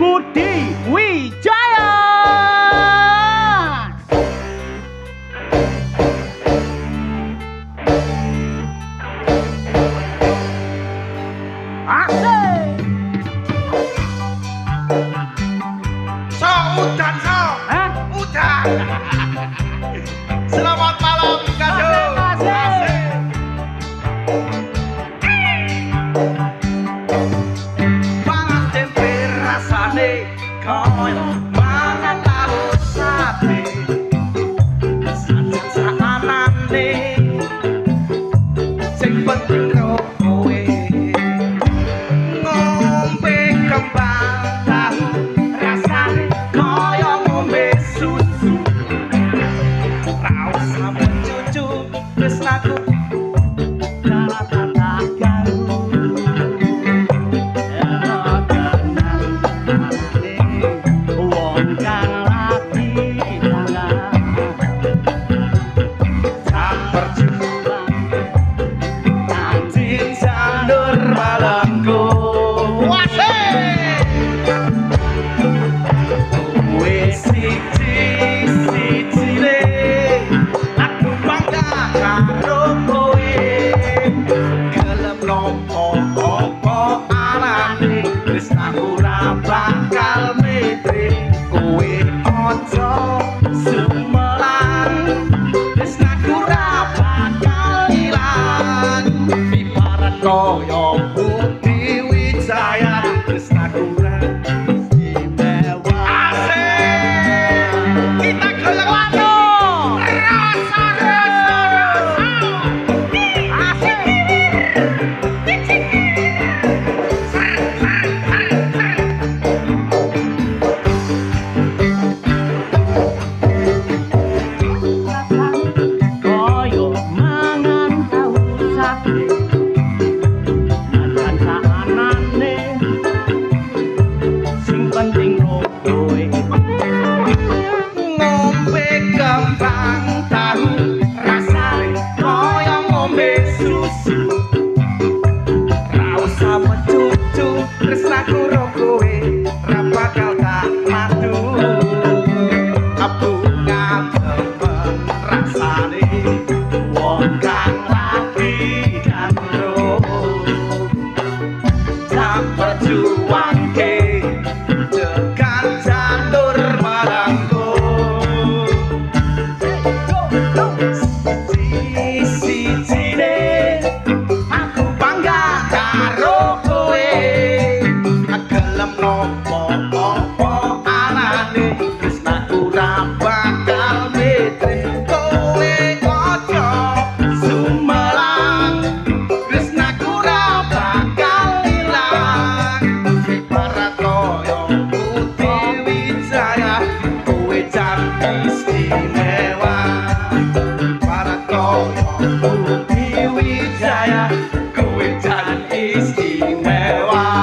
Budi Wijaya. Asik. So udan so. Hah? Udan. Selamat malam Kado. Asik. Pangan tempe rasane koyo mangan tahu sate. Sajen sakanane sing penting karo kowe. Ngombe kembang tahu rasane koyo ngombe susu. Ra usah mencucu tresnaku bakal metre kowe ojo sumelang tresnaku ra bakal ilang ibarat koyo Budi Wijaya tresnaku ra istimewa asik kita golek waktu rasa asik ngombe kembang tahu rasane koyo ngombe susu ra usah mencucu tresnaku ro kowe ra bakal tak madu abunga temen rasane wong kang lagi karo tak perjuangke tekan jalur Marangko siji-sijine aku bangga karo kowe gelem nopo-nopo anane tresnaku ra bakal metre kowe ojo sumelang tresnaku ra bakal ilang ibarat koyo Budi Wijaya kowe jan istimewa ibarat koyo Budi Wijaya kowe jan istimewa